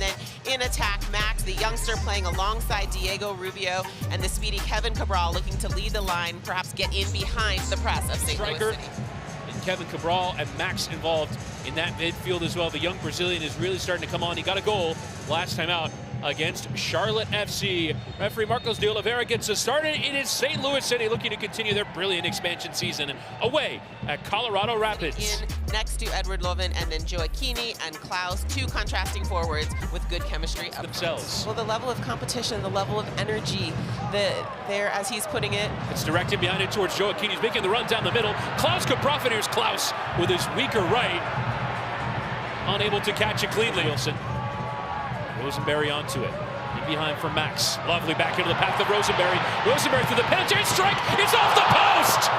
then in attack, Max, the youngster, playing alongside Diego Rubio, and the speedy Kevin Cabral looking to lead the line, perhaps get in behind the press of St. Louis City. And Kevin Cabral and Max involved in that midfield as well. The young Brazilian is really starting to come on. He got a goal last time out against Charlotte FC. Referee Marcos de Oliveira gets us started. It is St. Louis City looking to continue their brilliant expansion season away at Colorado Rapids. In next to Edward Lovin and then Joaquini and Klaus, two contrasting forwards with good chemistry themselves. Well, the level of competition, the level of energy there, as he's putting it. It's directed behind it towards Joaquini. He's making the run down the middle. Klaus could profit. Here's Klaus with his weaker right. Unable to catch it cleanly. Wilson. Rosenberry onto it. In behind for Max. Lovely back into the path of Rosenberry. Rosenberry through the penalty strike. It's off the post!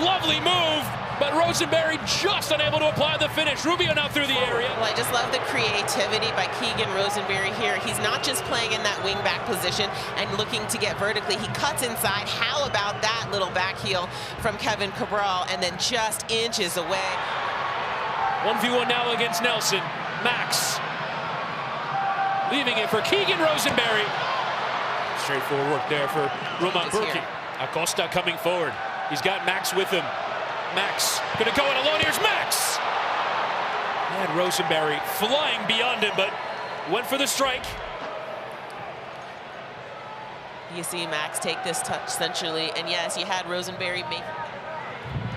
Lovely move, but Rosenberry just unable to apply the finish. Rubio now through the area. Well, I just love the creativity by Keegan Rosenberry here. He's not just playing in that wing back position and looking to get vertically. He cuts inside. How about that little back heel from Kevin Cabral, and then just inches away. 1v1 now against Nelson. Max. Leaving it for Keegan Rosenberry. Straightforward work there for Roman Burki. Acosta coming forward. He's got Max with him. Max gonna go it alone. Here's Max. And Rosenberry flying beyond him, but went for the strike. You see Max take this touch centrally, and yes, you had Rosenberry make.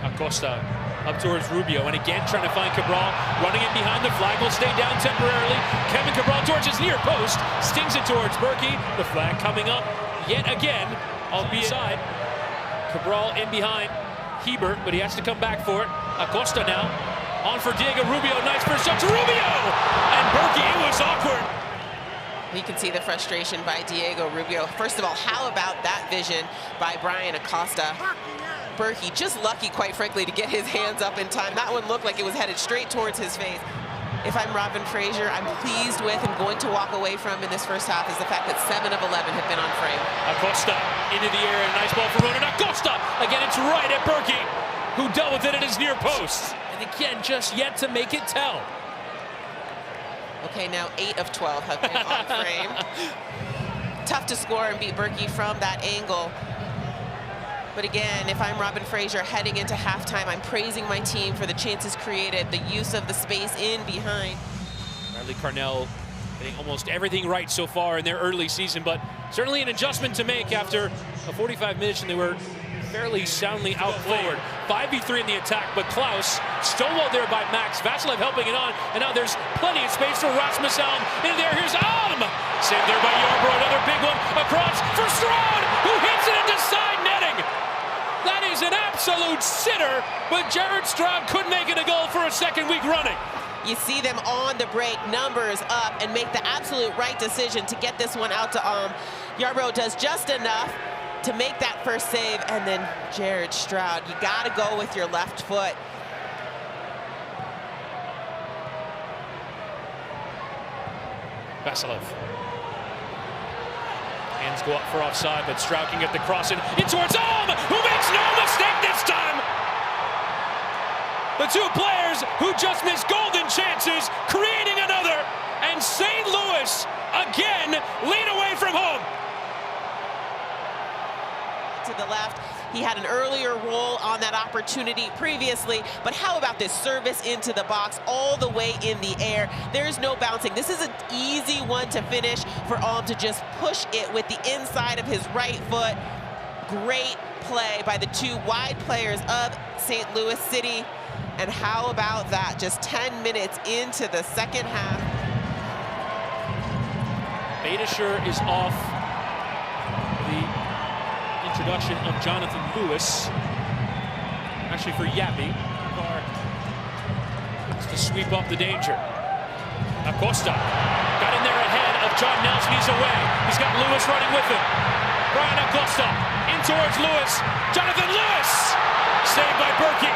Acosta up towards Rubio, and again trying to find Cabral, running it behind the flag, will stay down temporarily. Kevin Cabral towards his near post, stings it towards Burki. The flag coming up yet again, albeit side. Cabral in behind Hebert, but he has to come back for it. Acosta now, on for Diego Rubio, nice first shot to Rubio! And Burki, it was awkward. You can see the frustration by Diego Rubio. First of all, how about that vision by Brian Acosta? Burki just lucky, quite frankly, to get his hands up in time. That one looked like it was headed straight towards his face. If I'm Robin Fraser, I'm pleased with and going to walk away from in this first half is the fact that 7 of 11 have been on frame. Acosta into the air, and a nice ball for Ronan Acosta. Again, it's right at Burki, who dealt with it at his near post. And again, just yet to make it tell. Okay, now 8 of 12 have been on frame. Tough to score and beat Burki from that angle. But again, if I'm Robin Fraser heading into halftime, I'm praising my team for the chances created, the use of the space in behind. Bradley Carnell getting almost everything right so far in their early season, but certainly an adjustment to make after a 45 minutes, and they were fairly soundly outplayed. 5v3 in the attack, but Klaus stonewalled there by Max. Vasilev helping it on, and now there's plenty of space for Rasmus Alm. In there, here's Alm! Saved there by Yarbrough, another big one across for Stroud, who hits it into side netting. That is an absolute sitter, but Jared Stroud couldn't make it a goal for a second week running. You see them on the break, numbers up, and make the absolute right decision to get this one out to Alm. Yarbrough does just enough to make that first save, and then Jared Stroud, you gotta go with your left foot. Vasilev. Hands go up for offside, but Stroud can get the cross in towards Alm, who makes no mistake this time. The two players who just missed golden chances, creating another, and St. Louis again lead away from home. To the left, he had an earlier roll on that opportunity previously, but how about this service into the box all the way in the air? There's no bouncing. This is an easy one to finish for Alm to just push it with the inside of his right foot. Great play by the two wide players of St. Louis City. And how about that? Just 10 minutes into the second half. Badischer is off. The introduction of Jonathan Lewis, actually for Yappy. To sweep up the danger. Acosta got in there ahead of John Nelson. He's away. He's got Lewis running with him. Brian Acosta in towards Lewis. Jonathan Lewis saved by Burki.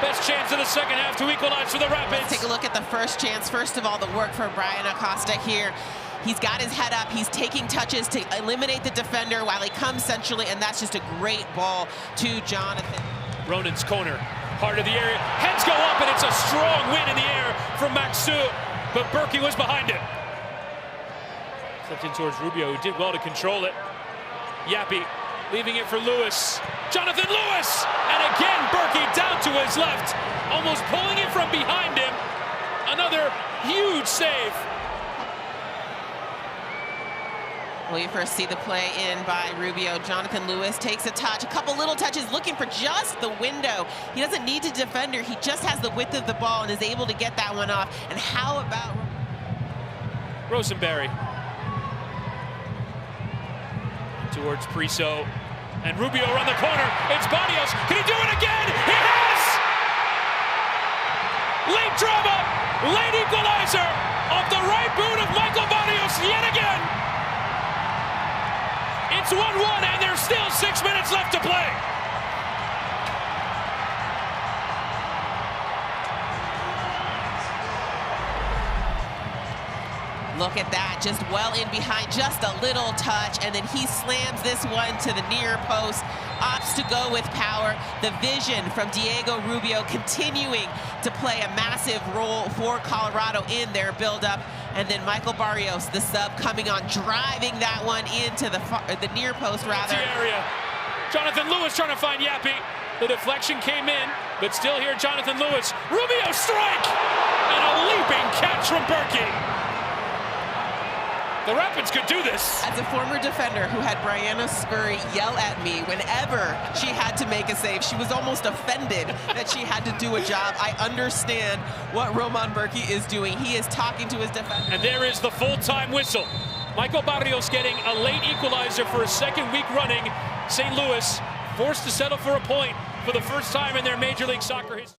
Best chance of the second half to equalize for the Rapids. Let's take a look at the first chance. First of all, the work for Brian Acosta here. He's got his head up. He's taking touches to eliminate the defender while he comes centrally, and that's just a great ball to Jonathan. Ronan's corner, heart of the area. Heads go up, and it's a strong win in the air from Max chance to, but Berkey was behind him. Slipped in towards Rubio, who did well to control it. Yappy leaving it for Lewis. Jonathan Lewis! And again, Berkey down to his left, almost pulling it from behind him. Another huge save. Well, you first see the play in by Rubio. Jonathan Lewis takes a touch, a couple little touches, looking for just the window. He doesn't need a defender. He just has the width of the ball and is able to get that one off. And how about Rosenberry towards Priso, and Rubio around the corner. It's Barrios. Can he do it again? He has! Late drama, late equalizer off the right boot of Michael Barrios yet again. It's 1-1, and there's still 6 minutes left to play. Look at that, just well in behind, just a little touch, and then he slams this one to the near post, opts to go with power. The vision from Diego Rubio continuing to play a massive role for Colorado in their buildup. And then Michael Barrios, the sub, coming on, driving that one into the near post, rather. Area. Jonathan Lewis trying to find Yappy. The deflection came in, but still here, Jonathan Lewis. Rubio strike! And a leaping catch from Berkey. The Rapids could do this. As a former defender who had Brianna Spurry yell at me whenever she had to make a save, she was almost offended that she had to do a job. I understand what Roman Berkey is doing. He is talking to his defender. And there is the full-time whistle. Michael Barrios getting a late equalizer for a second week running. St. Louis forced to settle for a point for the first time in their Major League Soccer history.